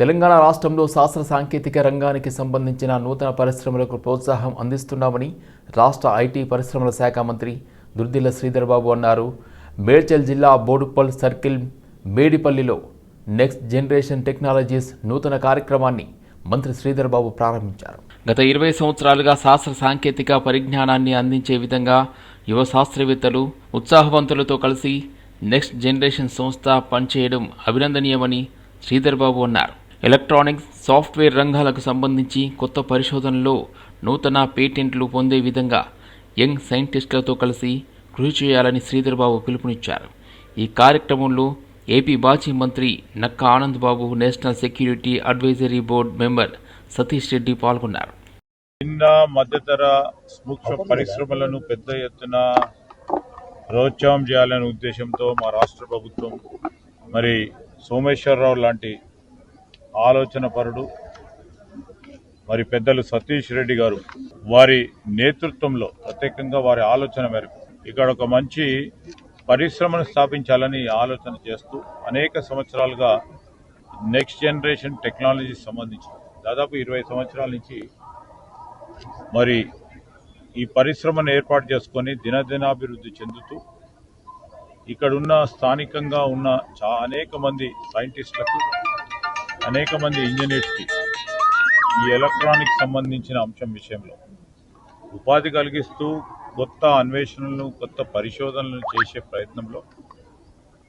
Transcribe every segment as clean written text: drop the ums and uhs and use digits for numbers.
తెలంగాణ రాష్ట్రంలో శాస్త్ర సాంకేతిక రంగానికి సంబంధించిన నూతన పరిశ్రమలకు ప్రోత్సాహం అందిస్తున్నామని రాష్ట్ర ఐటీ పరిశ్రమల శాఖ మంత్రి దుద్దిళ్ల శ్రీధర్ బాబు అన్నారు. మేడ్చల్ జిల్లా బోడుప్పల్ సర్కిల్ మేడిపల్లిలో నెక్స్ట్ జనరేషన్ టెక్నాలజీస్ నూతన కార్యక్రమాన్ని మంత్రి శ్రీధర్ బాబు ప్రారంభించారు. గత 20 సంవత్సరాలుగా శాస్త్ర సాంకేతిక పరిజ్ఞానాన్ని అందించే విధంగా యువ శాస్త్రవేత్తలు ఉత్సాహవంతులతో కలిసి నెక్స్ట్ జనరేషన్ సంస్థ పనిచేయడం అభినందనీయమని శ్రీధర్ బాబు అన్నారు. ఎలక్ట్రానిక్స్, సాఫ్ట్వేర్ రంగాలకు సంబంధించి కొత్త పరిశోధనలో నూతన పేటెంట్లు పొందే విధంగా యంగ్ సైంటిస్టులతో కలిసి కృషి చేయాలని శ్రీధర్ బాబు పిలుపునిచ్చారు. ఈ కార్యక్రమంలో ఏపీ మాజీ మంత్రి Nakka Anand Babu, national security advisory board member Satish Reddy పాల్గొన్నారు. చిన్న మధ్యతర సూక్ష్మ పరిశ్రమలను పెద్ద ఎత్తున ప్రోత్సాహం చేయాలనే ఉద్దేశంతో మా రాష్ట్ర ప్రభుత్వం మరి సోమేశ్వరరావు లాంటి ఆలోచన పరుడు మరి పెద్దలు సతీష్ రెడ్డి గారు వారి నేతృత్వంలో ప్రత్యేకంగా వారి ఆలోచన మేరకు ఇక్కడ ఒక మంచి పరిశ్రమను స్థాపించాలని ఆలోచన చేస్తూ అనేక సంవత్సరాలుగా నెక్స్ట్ జనరేషన్ టెక్నాలజీ సంబంధించి దాదాపు 20 సంవత్సరాల నుంచి మరి ఈ పరిశ్రమను ఏర్పాటు చేసుకొని దినదినాభివృద్ధి చెందుతూ ఇక్కడున్న స్థానికంగా ఉన్న అనేక మంది సైంటిస్టులకు, అనేక మంది ఇంజనీర్స్కి ఈ ఎలక్ట్రానిక్స్ సంబంధించిన అంశం విషయంలో ఉపాధి కలిగిస్తూ కొత్త అన్వేషణలను, కొత్త పరిశోధనలను చేసే ప్రయత్నంలో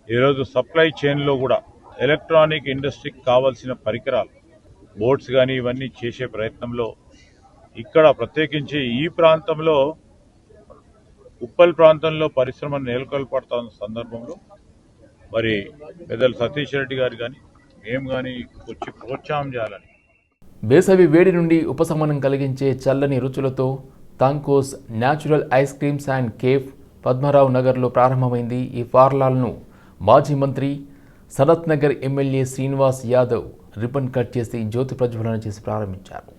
ఈరోజు సప్లై చైన్లో కూడా ఎలక్ట్రానిక్ ఇండస్ట్రీకి కావాల్సిన పరికరాలు, బోర్డ్స్ కానీ ఇవన్నీ చేసే ప్రయత్నంలో ఇక్కడ ప్రత్యేకించి ఈ ప్రాంతంలో ఉప్పల్ ప్రాంతంలో పరిశ్రమను నెలకొల్పడుతున్న సందర్భంలో మరి పెద్దలు సతీష్ రెడ్డి గారు కానీ మేము కానీ వచ్చి ప్రోత్సాహం చేయాలని. వేసవి వేడి నుండి ఉపశమనం కలిగించే చల్లని రుచులతో Thanco's natural ice creams and cafe Padmarao నగర్లో ప్రారంభమైంది. ఈ పార్లర్ను మాజీ మంత్రి Sanath Nagar MLA Srinivas Yadav ribbon cut చేసి జ్యోతి ప్రజ్వలన చేసి ప్రారంభించారు.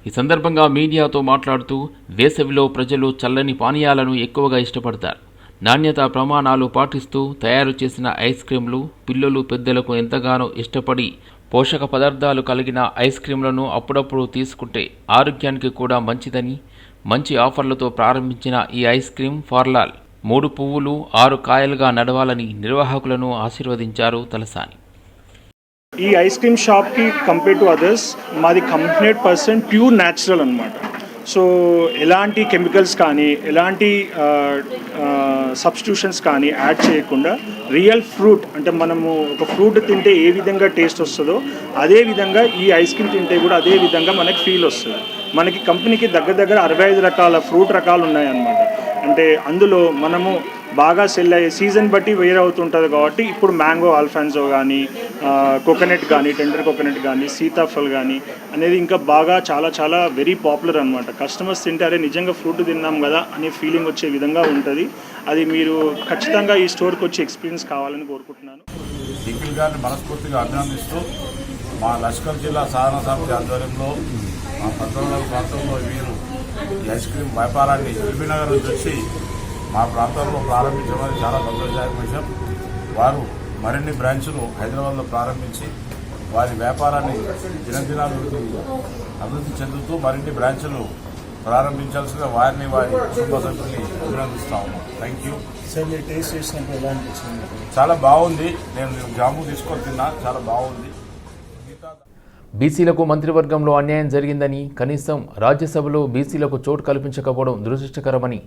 ఈ సందర్భంగా మీడియాతో మాట్లాడుతూ వేసవిలో ప్రజలు చల్లని పానీయాలను ఎక్కువగా ఇష్టపడతారు. నాణ్యతా ప్రమాణాలు పాటిస్తూ తయారు చేసిన ఐస్ క్రీంలు పిల్లలు, పెద్దలకు ఎంతగానో ఇష్టపడి పోషక పదార్థాలు కలిగిన ఐస్ క్రీంలను అప్పుడప్పుడు తీసుకుంటే ఆరోగ్యానికి కూడా మంచిదని మంచి ఆఫర్లతో ప్రారంభించిన ఈ ఐస్ క్రీం పార్లర్ 3 పువ్వులు 6 కాయలుగా నడవాలని నిర్వాహకులను ఆశీర్వదించారు తలసాని. ఈ ఐస్ క్రీమ్ షాప్కి కంపేర్ టు అదర్స్ మాది 100% ప్యూర్ న్యాచురల్ అనమాట. సో ఎలాంటి కెమికల్స్ కానీ ఎలాంటి సబ్స్టిట్యూషన్స్ కానీ యాడ్ చేయకుండా రియల్ ఫ్రూట్, అంటే మనము ఒక ఫ్రూట్ తింటే ఏ విధంగా టేస్ట్ వస్తుందో అదే విధంగా ఈ ఐస్ క్రీమ్ తింటే కూడా అదే విధంగా మనకి ఫీల్ వస్తుంది. మనకి కంపెనీకి దగ్గర 65 రకాల ఫ్రూట్ రకాలు ఉన్నాయన్నమాట. అంటే అందులో మనము బాగా సెల్ అయ్యే సీజన్ బట్టి వేరే అవుతుంటుంది కాబట్టి ఇప్పుడు మ్యాంగో ఆల్ఫాన్సో కానీ, కోకోనట్ కానీ, టెండర్ కోకోనట్ కానీ, సీతాఫల్ కానీ అనేది ఇంకా బాగా చాలా వెరీ పాపులర్ అనమాట. కస్టమర్స్ తింటే అరే నిజంగా ఫ్రూట్ తిన్నాం కదా అనే ఫీలింగ్ వచ్చే విధంగా ఉంటుంది. అది మీరు ఖచ్చితంగా ఈ స్టోర్కి వచ్చి ఎక్స్పీరియన్స్ కావాలని కోరుకుంటున్నాను. నిఖిల్ గారిని మనస్ఫూర్తిగా అభినందిస్తూ మా లష్కర్ జిల్లా సాధన సమితి ఆధ్వర్యంలో మా పద్మనాభ ప్రాంతంలో వీరు ఈ ఐస్ క్రీమ్ వ్యాపారాన్ని ఎల్బీనగర్ నుంచి వచ్చి మా ప్రాంతంలో ప్రారంభించడం చాలా సంతోషదాయక విషయం. వారు మరిన్ని బ్రాంచ్లు హైదరాబాద్లో ప్రారంభించి వారి వ్యాపారాన్ని అభివృద్ధి చెందుతూ మరిన్ని బ్రాంచ్లు ప్రారంభించాల్సిన వారిని వారి కుటుంబ సభ్యుల్ని అభినందిస్తా ఉన్నాం. Thank you. టేస్ట్ చేసినప్పుడు ఎలా అనిపించింది? చాలా బాగుంది. నేను జాము తీసుకొని తిన్నా, చాలా బాగుంది. బీసీలకు మంత్రివర్గంలో అన్యాయం జరిగిందని, కనీసం రాజ్యసభలో బీసీలకు చోటు కల్పించకపోవడం దురదృష్టకరమని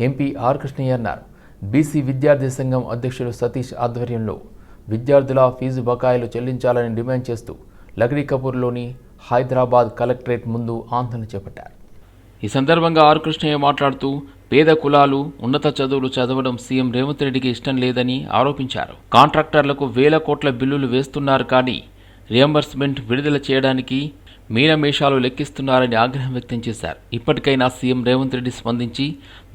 ఎంపీ ఆర్ కృష్ణయ్య అన్నారు. బీసీ విద్యార్థి సంఘం అధ్యక్షుడు సతీష్ ఆధ్వర్యంలో విద్యార్థుల ఫీజు బకాయిలు చెల్లించాలని డిమాండ్ చేస్తూ లక్డీకపూర్లోని హైదరాబాద్ కలెక్టరేట్ ముందు ఆందోళన చేపట్టారు. ఈ సందర్భంగా ఆర్ కృష్ణయ్య మాట్లాడుతూ పేద కులాలు ఉన్నత చదువులు చదవడం సీఎం రేవంత్ రెడ్డికి ఇష్టం లేదని ఆరోపించారు. కాంట్రాక్టర్లకు వేల కోట్ల బిల్లులు వేస్తున్నారు కానీ రియంబర్స్మెంట్ విడుదల చేయడానికి మీనమేషాలు లెక్కిస్తున్నారని ఆగ్రహం వ్యక్తం చేశారు. ఇప్పటికైనా సీఎం రేవంత్ రెడ్డి స్పందించి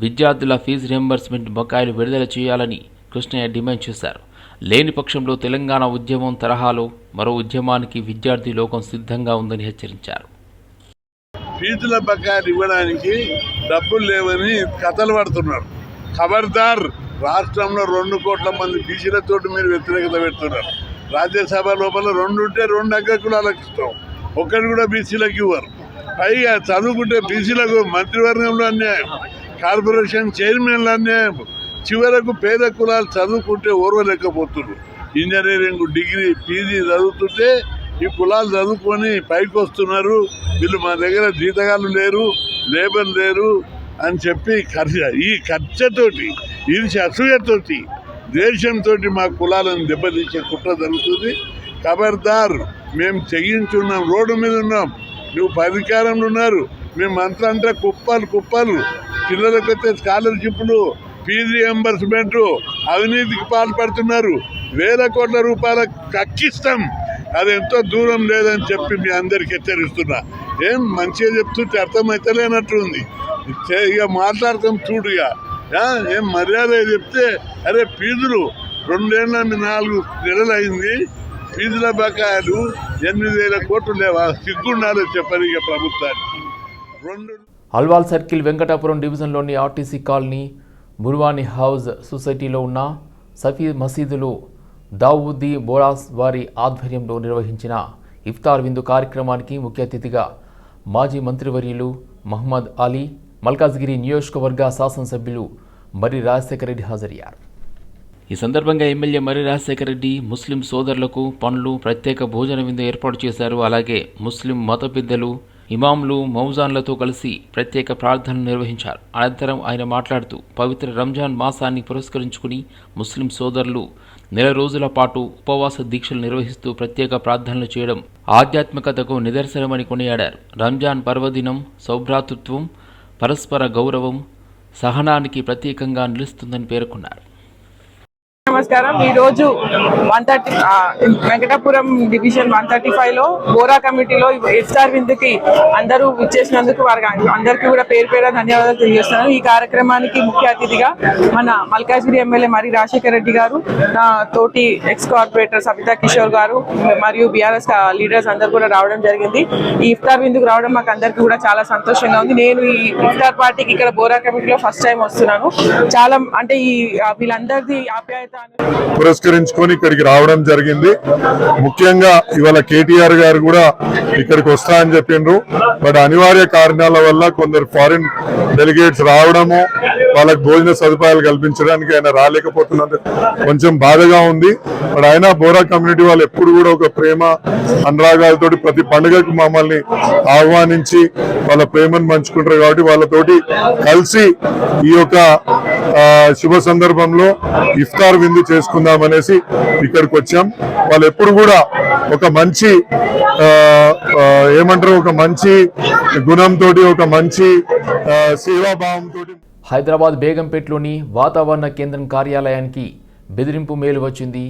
విద్యార్థుల ఫీజు రియంబర్స్మెంట్ బకాయిలు విడుదల చేయాలని కృష్ణయ్య డిమాండ్ చేశారు. లేని పక్షంలో తెలంగాణ ఉద్యమం తరహాలో మరో ఉద్యమానికి విద్యార్థి లోకం సిద్ధంగా ఉందని హెచ్చరించారు. ఫీజుల బకాయిలు ఇవ్వడానికి డబ్బులు లేవని కథలు పడుతున్నారు. ఖబర్దార్, రాష్ట్రంలో 2 కోట్ల మంది బీసీలతో మీరు వ్యతిరేకత పెడుతున్నారు. రాజ్యసభ లోపల 2 ఉంటే 2 అగ్రకులాలకు ఇస్తాం, ఒక్కటి కూడా బీసీలకు ఇవ్వరు. పైగా చదువుకుంటే బీసీలకు మంత్రివర్గంలో అన్యాయం, కార్పొరేషన్ చైర్మన్ల అన్యాయం, చివరకు పేద కులాలు చదువుకుంటే ఓర్వలేకపోతున్నారు. ఇంజనీరింగ్, డిగ్రీ, పీజీ చదువుతుంటే ఈ కులాలు చదువుకొని పైకి వస్తున్నారు. వీళ్ళు మా దగ్గర జీతగాళ్ళు లేరు, లేబర్ లేరు అని చెప్పి ఈ ఖర్చుతోటి, అసూయతోటి, దేశంతో మా కులాలను దెబ్బతీసే కుట్ర జరుగుతుంది. ఖబర్దార్, మేము తెగించున్నాం, రోడ్డు మీద ఉన్నాం. నువ్వు అధికారంలో ఉన్నారు, మేము అంతా కుప్పలు పిల్లలకు వచ్చే స్కాలర్షిప్లు, ఫీజు రియంబర్స్మెంట్, అవినీతికి పాల్పడుతున్నారు. 1000 కోట్ల రూపాయలకు కక్కిస్తాం. అది ఎంతో దూరం లేదని చెప్పి మీ అందరికి హెచ్చరిస్తున్నా. ఏం మంచిగా చెప్తుంటే అర్థమైతలేనట్టుంది. ఇక మాట్లాడతాం చూడు. ఏం మర్యాద చెప్తే అరే ఫీజులు 2 ఏళ్ళ 4 నెలలు అయింది, ఫీజుల బకాయిలు 8,000 కోట్లు లేవా? సిగ్గుండాలో చెప్పని ఇక ప్రభుత్వానికి. అల్వాల్ సర్కిల్ వెంకటాపురం డివిజన్లోని ఆర్టీసీ కాలనీ ముర్వాని హౌస్ సొసైటీలో ఉన్న సఫీ మసీదులో దావూదీ బోరాస్ వారి ఆధ్వర్యంలో నిర్వహించిన ఇఫ్తార్ విందు కార్యక్రమానికి ముఖ్య అతిథిగా మాజీ మంత్రివర్యులు మహమ్మద్ అలీ, మల్కాజ్గిరి నియోజకవర్గ శాసనసభ్యులు మర్రి రాజశేఖర రెడ్డి హాజరయ్యారు. ఈ సందర్భంగా ఎమ్మెల్యే మర్రి రాజశేఖర రెడ్డి ముస్లిం సోదరులకు పండ్లు, ప్రత్యేక భోజన విందు ఏర్పాటు చేశారు. అలాగే ముస్లిం మత పెద్దలు, ఇమాంలు, మౌజాన్లతో కలిసి ప్రత్యేక ప్రార్థనలు నిర్వహించారు. అనంతరం ఆయన మాట్లాడుతూ పవిత్ర రంజాన్ మాసాన్ని పురస్కరించుకుని ముస్లిం సోదరులు 1 రోజుల పాటు ఉపవాస దీక్షలు నిర్వహిస్తూ ప్రత్యేక ప్రార్థనలు చేయడం ఆధ్యాత్మికతకు నిదర్శనమని కొనియాడారు. రంజాన్ పర్వదినం సౌభ్రాతృత్వం, పరస్పర గౌరవం, సహనానికి ప్రతీకంగా నిలుస్తుందని పేర్కొన్నారు. నమస్కారం. ఈరోజు 130 వెంకటాపురం డివిజన్ 135లో బోరా కమిటీలో ఇఫ్తార్ విందుకి అందరూ విచ్చేసినందుకు వారికి అందరికీ కూడా పేరు ధన్యవాదాలు తెలియజేస్తున్నాను. ఈ కార్యక్రమానికి ముఖ్య అతిథిగా మన మల్కాజ్గిరి ఎమ్మెల్యే మర్రి రాజశేఖర రెడ్డి గారు, తోటి ఎక్స్ కార్పొరేటర్ సబితా కిషోర్ గారు మరియు బీఆర్ఎస్ లీడర్స్ అందరూ కూడా రావడం జరిగింది. ఈ ఇఫ్తార్ విందుకు రావడం మాకు అందరికీ కూడా చాలా సంతోషంగా ఉంది. నేను ఈ ఇఫ్తార్ పార్టీకి ఇక్కడ బోరా కమిటీలో ఫస్ట్ టైం వస్తున్నాను. చాలా అంటే ఈ వీళ్ళందరిది ఆప్యాయత పురస్కరించుకొని ఇక్కడికి రావడం జరిగింది. ముఖ్యంగా ఇవాళ కేటీఆర్ గారు కూడా ఇక్కడికి వస్తా అని చెప్పిండ్రు. బట్ అనివార్య కారణాల వల్ల కొందరు ఫారిన్ డెలిగేట్స్ రావడము, వాళ్ళకి భోజన సదుపాయాలు కల్పించడానికి ఆయన రాలేకపోతున్నందుకు కొంచెం బాధగా ఉంది. బట్ అయినా బోరా కమ్యూనిటీ వాళ్ళు ఎప్పుడు కూడా ఒక ప్రేమ అనురాగాలతో ప్రతి పండుగకు మమ్మల్ని ఆహ్వానించి వాళ్ళ ప్రేమను పంచుకుంటారు. కాబట్టి వాళ్ళతోటి కలిసి ఈ యొక్క శుభ సందర్భంలో ఇఫ్తార్ విందు చేసుకుందామనేసి ఇక్కడికి వచ్చాం. వాళ్ళు ఎప్పుడు కూడా ఒక మంచి ఒక మంచి గుణంతో, ఒక మంచి సేవాభావంతో. హైదరాబాద్ బేగంపేటలోని వాతావరణ కేంద్రం కార్యాలయానికి బెదిరింపు మెయిల్ వచ్చింది.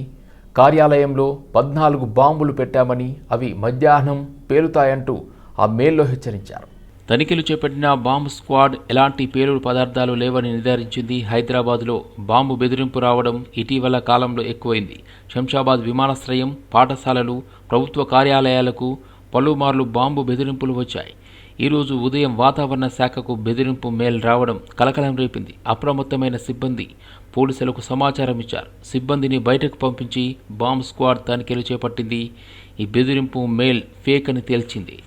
కార్యాలయంలో 14 బాంబులు పెట్టామని, అవి మధ్యాహ్నం పేలుతాయంటూ ఆ మెయిల్లో హెచ్చరించారు. తనిఖీలు చేపట్టిన బాంబు స్క్వాడ్ ఎలాంటి పేలుడు పదార్థాలు లేవని నిర్ధారించింది. హైదరాబాద్లో బాంబు బెదిరింపు రావడం ఇటీవల కాలంలో ఎక్కువైంది. శంషాబాద్ విమానాశ్రయం, పాఠశాలలు, ప్రభుత్వ కార్యాలయాలకు పలుమార్లు బాంబు బెదిరింపులు వచ్చాయి. ఈరోజు ఉదయం వాతావరణ శాఖకు బెదిరింపు మెయిల్ రావడం కలకలం రేపింది. అప్రమత్తమైన సిబ్బంది పోలీసులకు సమాచారం ఇచ్చారు. సిబ్బందిని బయటకు పంపించి బాంబు స్క్వాడ్ తనిఖీలు చేపట్టింది. ఈ బెదిరింపు మెయిల్ ఫేక్ అని తేల్చింది.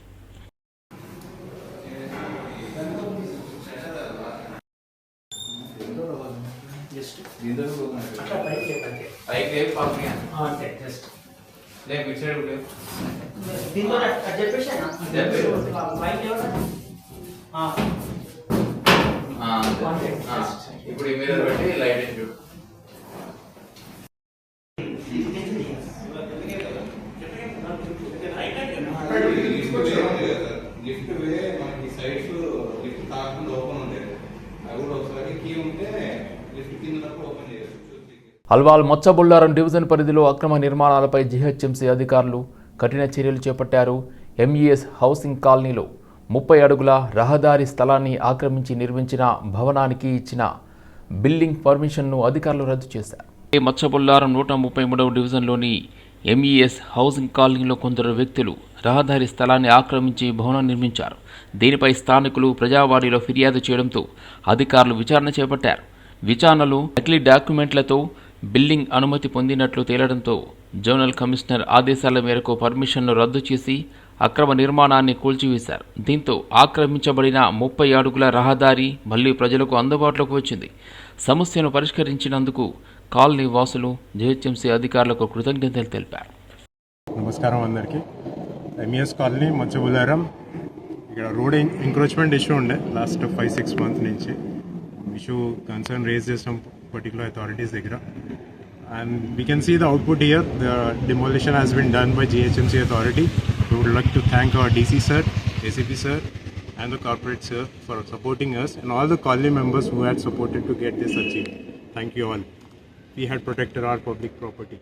ఇప్పుడు ఈ మిర్రర్ పెట్టి లైట్ చూడు. లిఫ్ట్ వే మనకి సైడ్స్ లిఫ్ట్ కాకుండా ఓపెన్ ఉండేది. అవి కూడా ఒకసారి కీ ఉంటే లిఫ్ట్ కింద ఓపెన్ చేయొచ్చు. అల్వాల్ మొచ్చబుల్లారం డివిజన్ పరిధిలో అక్రమ నిర్మాణాలపై జీహెచ్ఎంసీ అధికారులు కఠిన చర్యలు చేపట్టారు. ఎంఈఎస్ హౌసింగ్ కాలనీలో 30 అడుగుల రహదారి స్థలాన్ని ఆక్రమించి నిర్మించిన భవనానికి ఇచ్చిన బిల్డింగ్ పర్మిషన్ను అధికారులు రద్దు చేశారు. మొచ్చబుల్లారం 133వ డివిజన్లోని ఎంఈఎస్ హౌసింగ్ కాలనీలో కొందరు వ్యక్తులు రహదారి స్థలాన్ని ఆక్రమించి భవనం నిర్మించారు. దీనిపై స్థానికులు ప్రజావాణిలో ఫిర్యాదు చేయడంతో అధికారులు విచారణ చేపట్టారు. విచారణలో నకిలీ డాక్యుమెంట్లతో బిల్డింగ్ అనుమతి పొందినట్లు తేలడంతో జోనల్ కమిషనర్ ఆదేశాల మేరకు పర్మిషన్ను రద్దు చేసి అక్రమ నిర్మాణాన్ని కూల్చివేశారు. దీంతో ఆక్రమించబడిన 30 అడుగుల రహదారి మళ్లీ ప్రజలకు అందుబాటులోకి వచ్చింది. సమస్యను పరిష్కరించినందుకు కాలనీ వాసులు జీహెచ్ఎంసీ అధికారులకు కృతజ్ఞతలు తెలిపారు. నమస్కారం అందరికీ. ఎంఈఎస్ కాలనీ మత్స్యబులారం ఇక్కడ రోడ్ ఎంక్రోచ్మెంట్ ఇష్యూ ఉండే లాస్ట్ 5-6 మంత్స్ నుంచి ఇష్యూ కన్సర్న్ రేజ్ చేసాం పర్టికులర్ అథారిటీస్ దగ్గర. And we can see the output here. The demolition has been done by GHMC authority. We would like to thank our DC sir, ACP sir and the corporate sir for supporting us and all the colony members who had supported to get this achieved. Thank you all. We had protected our public property.